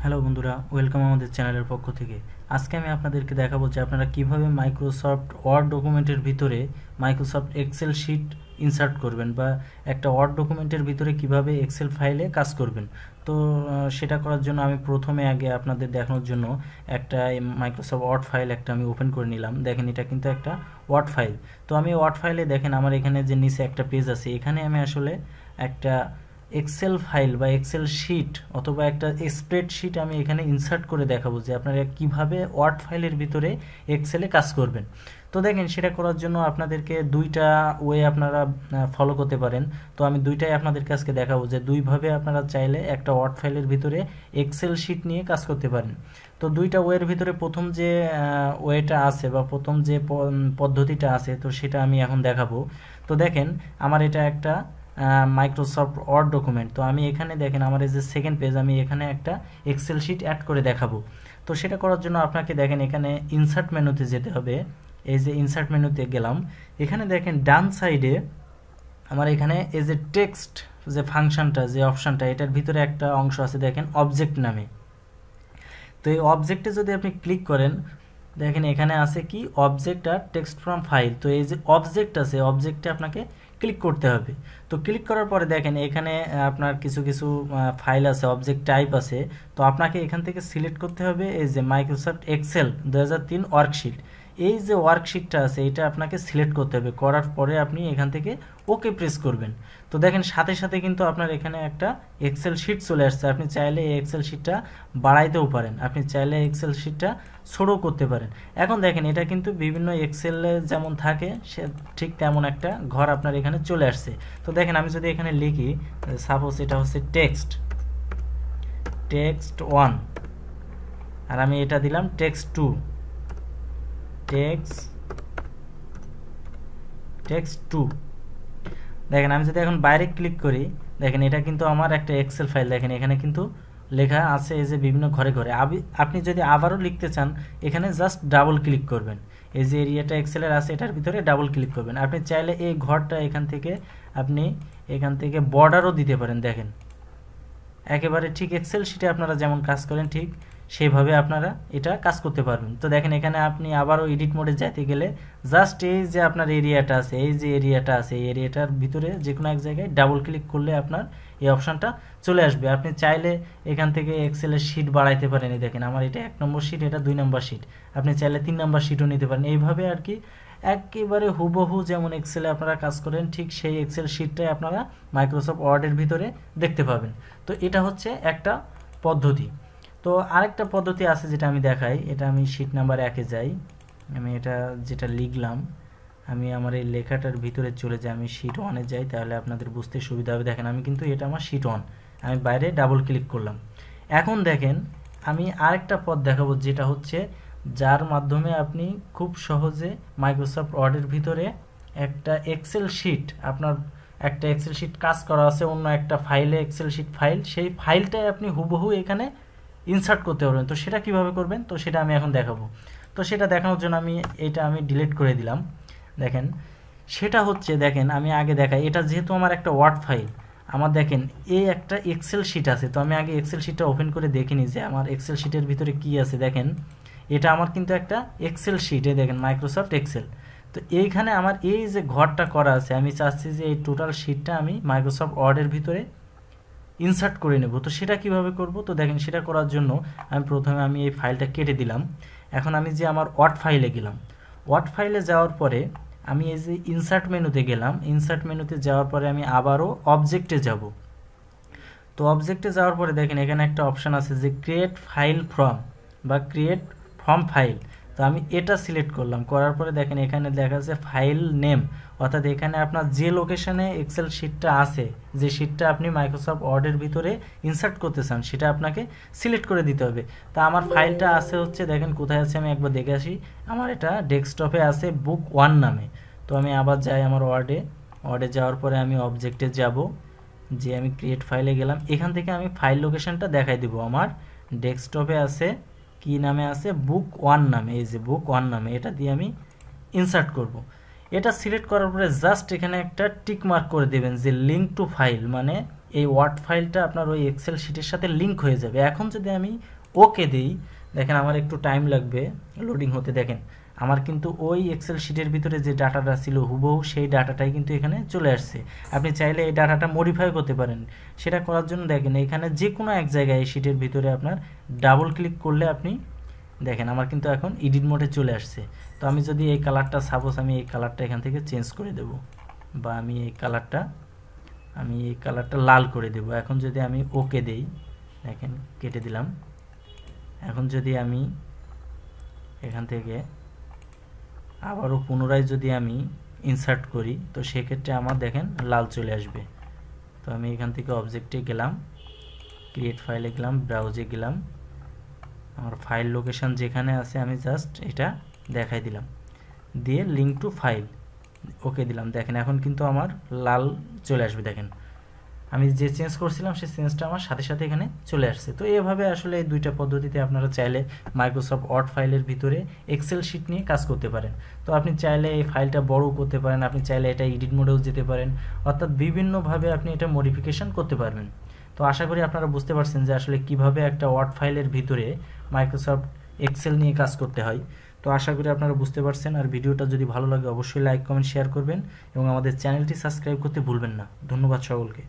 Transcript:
Hello বন্ধুরা, welcome আমাদের চ্যানেলের পক্ষ থেকে। আজকে আমি আপনাদেরকে দেখাবো যে আপনারা কিভাবে মাইক্রোসফট ওয়ার্ড ডকুমেন্টের ভিতরে মাইক্রোসফট এক্সেল শিট ইনসার্ট করবেন বা একটা ওয়ার্ড ডকুমেন্টের ভিতরে কিভাবে এক্সেল ফাইলে কাজ করবেন। তো সেটা করার জন্য আমি প্রথমে আগে আপনাদের দেখানোর জন্য একটা মাইক্রোসফট ওয়ার্ড ফাইল একটা আমি ওপেন করে নিলাম। দেখেন এটা কিন্তু একটা ওয়ার্ড ফাইল। তো আমি ওয়ার্ড ফাইলে দেখেন আমার এখানে যে নিচে একটা পেজ আছে, এখানে আমি আসলে একটা এক্সেল ফাইল বা এক্সেল শিট অথবা একটা স্প্রেডশিট আমি এখানে ইনসার্ট করে দেখাবো যে আপনারা কিভাবে ওয়ার্ড ফাইলের ভিতরে এক্সেলে কাজ করবেন। তো দেখেন সেটা করার জন্য আপনাদেরকে দুইটা ওয়ে আপনারা ফলো করতে পারেন। তো আমি দুইটাই আপনাদেরকে আজকে দেখাবো যে দুইভাবে আপনারা চাইলে একটা ওয়ার্ড ফাইলের ভিতরে এক্সেল শিট নিয়ে কাজ করতে পারেন। তো দুইটা ওয়ের ভিতরে প্রথম যে ওয়েটা আছে বা প্রথম যে পদ্ধতিটা আছে তো সেটা আমি এখন দেখাবো। তো দেখেন আমার এটা একটা মাইক্রোসফট ওয়ার্ড ডকুমেন্ট। তো আমি এখানে দেখেন আমার এই যে সেকেন্ড পেজ, আমি এখানে একটা এক্সেল শিট অ্যাড করে দেখাবো। তো সেটা করার জন্য আপনাকে দেখেন এখানে ইনসার্ট মেনুতে যেতে হবে। এই যে ইনসার্ট মেনুতে গেলাম, এখানে দেখেন ডান সাইডে আমার এখানে এই যে টেক্সট যে ফাংশনটা যে অপশনটা এটার ভিতরে একটা অংশ আছে দেখেন অবজেক্ট নামে। তো এই অবজেক্টে যদি আপনি ক্লিক করেন দেখেন এখানে আছে কি অবজেক্ট আর টেক্সট ফ্রম ফাইল। তো এই যে অবজেক্ট আছে অবজেক্টে আপনাকে ক্লিক করতে হবে। তো ক্লিক করার পরে দেখেন এখানে আপনার কিছু কিছু ফাইল আছে, অবজেক্ট টাইপ আছে। তো আপনাকে এখান থেকে সিলেক্ট করতে হবে এই যে মাইক্রোসফট এক্সেল 2003 ওয়ার্কশিট। এই যে ওয়ার্কশিটটা আছে এটা আপনাকে সিলেক্ট করতে হবে, করার পরে আপনি এখান থেকে ওকে প্রেস করবেন। তো দেখেন সাথে সাথে কিন্তু আপনার এখানে একটা এক্সেল শিট চলে আসছে। আপনি চাইলে এই এক্সেল শিটটা বাড়াইতেও পারেন, আপনি চাইলে এক্সেল শিটটা ছোটও করতে পারেন। এখন দেখেন এটা কিন্তু বিভিন্ন এক্সেলে যেমন থাকে সে ঠিক তেমন একটা ঘর আপনার এখানে চলে আসছে। তো দেখেন আমি যদি এখানে লিখি সাপোজ এটা হচ্ছে টেক্সট 1 আর আমি এটা দিলাম টেক্সট 2 দেখেন আমি যদি এখন বাইরে ক্লিক করি দেখেন এটা কিন্তু আমার একটা এক্সেল ফাইল। দেখেন এখানে কিন্তু লেখা আছে এই যে বিভিন্ন ঘরে ঘরে। আপনি যদি আবারও লিখতে চান এখানে জাস্ট ডাবল ক্লিক করবেন। এই যে এরিয়াটা এক্সেলের আছে এটার ভিতরে ডাবল ক্লিক করবেন। আপনি চাইলে এই ঘরটা আপনি এখান থেকে বর্ডারও দিতে পারেন। দেখেন একেবারে ঠিক এক্সেল শিটে আপনারা যেমন কাজ করেন ঠিক সেইভাবে আপনারা এটা কাজ করতে পারবেন। তো দেখেন এখানে আপনি আবারও এডিট মোডে যেতে গেলে জাস্ট এই যে আপনার এরিয়াটা আছে এই যে এরিয়াটা আছে এই এরিয়াটার ভিতরে যে কোনো এক জায়গায় ডাবল ক্লিক করলে আপনার এই অপশনটা চলে আসবে। আপনি চাইলে এখান থেকে এক্সেলের শিট বাড়াইতে পারেন। দেখেন আমার এটা 1 নম্বর শিট, এটা 2 নম্বর শিট। আপনি চাইলে 3 নম্বর শিটও নিতে পারেন। এইভাবে আর কি একেবারে হুবহু যেমন এক্সেলে আপনারা কাজ করেন ঠিক সেই এক্সেল শিটটাই আপনারা মাইক্রোসফট ওয়ার্ডের ভিতরে দেখতে পাবেন। তো এটা হচ্ছে একটা পদ্ধতি। তো আরেকটা পদ্ধতি আছে যেটা আমি দেখাই। এটা আমি শিট নাম্বার 1-এ যাই, আমি এটা যেটা লিখলাম আমি আমার এই লেখাটার ভিতরে চলে যাই, আমি শিট 1-এ যাই, তাহলে আপনাদের বুঝতে সুবিধা হবে। দেখেন আমি কিন্তু এটা আমার শিট 1, আমি বাইরে ডাবল ক্লিক করলাম। এখন দেখেন আমি আরেকটা পথ দেখাবো যেটা হচ্ছে যার মাধ্যমে আপনি খুব সহজে মাইক্রোসফট ওয়ার্ডের ভিতরে একটা এক্সেল শিট আপনার একটা এক্সেল শিট কাজ করা আছে অন্য একটা ফাইলে, এক্সেল শিট ফাইল, সেই ফাইলটাই আপনি হুবহু এখানে ইনসার্ট করতে পারবেন। তো সেটা কিভাবে করবেন তো সেটা আমি এখন দেখাবো। তো সেটা দেখানোর জন্য আমি ডিলিট করে দিলাম। দেখেন সেটা হচ্ছে দেখেন আমি আগে দেখাই, এটা যেহেতু আমার একটা ওয়ার্ড ফাইল, আমার দেখেন এই একটা এক্সেল শিট আছে। তো আমি আগে এক্সেল শিটটা ওপেন করে দেখিনি যে আমার এক্সেল শিটের ভিতরে কি আছে। দেখেন এটা আমার কিন্তু একটা এক্সেল শিট, দেখেন মাইক্রোসফট এক্সেল। তো এইখানে আমার এই যে ঘরটা করা আছে আমি চাচ্ছি যে এই টোটাল শিটটা আমি মাইক্রোসফট ওয়ার্ডের ভিতরে ইনসার্ট করে নেব। তো সেটা কিভাবে করব তো দেখেন সেটা করার জন্য প্রথমে আমি এই ফাইলটা কেটে দিলাম। এখন আমি যে আমার ওয়ার্ড ফাইলে গেলাম, ওয়ার্ড ফাইলে যাওয়ার পরে আমি এই যে ইনসার্ট মেনুতে গেলাম, ইনসার্ট মেনুতে যাওয়ার পরে আমি আবারও অবজেক্টে যাব। তো অবজেক্টে যাওয়ার পরে দেখেন এখানে একটা অপশান আছে যে ক্রিয়েট ফাইল ফ্রম বা ক্রিয়েট ফ্রম ফাইল। তো আমি এটা সিলেক্ট করলাম, করার পরে দেখেন এখানে দেখা যাচ্ছে ফাইল নেম, অর্থাৎ এখানে আপনার যে লোকেশনে এক্সেল শিটটা আছে, যে শিটটা আপনি মাইক্রোসফট ওয়ার্ডের ভিতরে ইনসার্ট করতে চান সেটা আপনাকে সিলেক্ট করে দিতে হবে। তা আমার ফাইলটা আছে হচ্ছে দেখেন কোথায় আছে আমি একবার দেখে আসি। আমার এটা ডেস্কটপে আছে বুক 1 নামে। তো আমি আবার যাই আমার ওয়ার্ডে যাওয়ার পরে আমি অবজেক্টে যাব, যে আমি ক্রিয়েট ফাইলে গেলাম, এখান থেকে আমি ফাইল লোকেশনটা দেখাই দিব। আমার ডেস্কটপে আছে কি নামে আছে বুক 1 নামে, এই যে বুক 1 নামে, এটা দিয়ে আমি ইনসার্ট করব। এটা সিলেক্ট করার পরে জাস্ট এখানে একটা টিক মার্ক করে দেবেন যে লিঙ্ক টু ফাইল, মানে এই ওয়ার্ড ফাইলটা আপনার ওই এক্সেল শিটের সাথে লিঙ্ক হয়ে যাবে। এখন যদি আমি ওকে দিই, দেখেন আমার একটু টাইম লাগবে লোডিং হতে। দেখেন আমার কিন্তু ওই এক্সেল শিটের ভিতরে যে ডাটাটা ছিল হুবহু সেই ডাটাটাই কিন্তু এখানে চলে আসছে। আপনি চাইলে এই ডাটাটা মডিফাই করতে পারেন। সেটা করার জন্য দেখেন এখানে যে কোনো এক জায়গায় এই শিটের ভিতরে আপনার ডাবল ক্লিক করলে আপনি দেখেন আমার কিন্তু এখন এডিট মোডে চলে আসছে। তো আমি যদি এই কালারটা সাপোজ আমি এই কালারটা এখান থেকে চেঞ্জ করে দেব, বা আমি এই কালারটা লাল করে দেব। এখন যদি আমি ওকে দেই, দেখেন কেটে দিলাম। এখন যদি আমি এখান থেকে আবারও পুনরায় যদি আমি ইনসার্ট করি, তো সেক্ষেত্রে আমার দেখেন লাল চলে আসবে। তো আমি এখান থেকে অবজেক্টে গেলাম, ক্রিয়েট ফাইলে গেলাম, ব্রাউজে গেলাম, আমার ফাইল লোকেশন যেখানে আছে আমি জাস্ট এটা দেখাই দিলাম, দিয়ে লিঙ্ক টু ফাইল ওকে দিলাম। দেখেন এখন কিন্তু আমার লাল চলে আসবে। দেখেন আমি যে চেঞ্জ করছিলাম সেই চেঞ্জটা আমার সাথে সাথে এখানে চলে আসছে। তো এভাবে আসলে এই দুইটা পদ্ধতিতে আপনারা চাইলে মাইক্রোসফট ওয়ার্ড ফাইলের ভিতরে এক্সেল শিট নিয়ে কাজ করতে পারেন। তো আপনি চাইলে এই ফাইলটা বড় করতে পারেন, আপনি চাইলে এটা এডিট মোডেও যেতে পারেন, অর্থাৎ বিভিন্নভাবে আপনি এটা মডিফিকেশন করতে পারবেন। তো আশা করি আপনারা বুঝতে পারছেন যে আসলে কিভাবে একটা ওয়ার্ড ফাইলের ভিতরে মাইক্রোসফট এক্সেল নিয়ে কাজ করতে হয়। তো আশা করি আপনারা বুঝতে পারছেন। আর ভিডিওটা যদি ভালো লাগে অবশ্যই লাইক কমেন্ট শেয়ার করবেন এবং আমাদের চ্যানেলটি সাবস্ক্রাইব করতে ভুলবেন না। ধন্যবাদ সকলকে।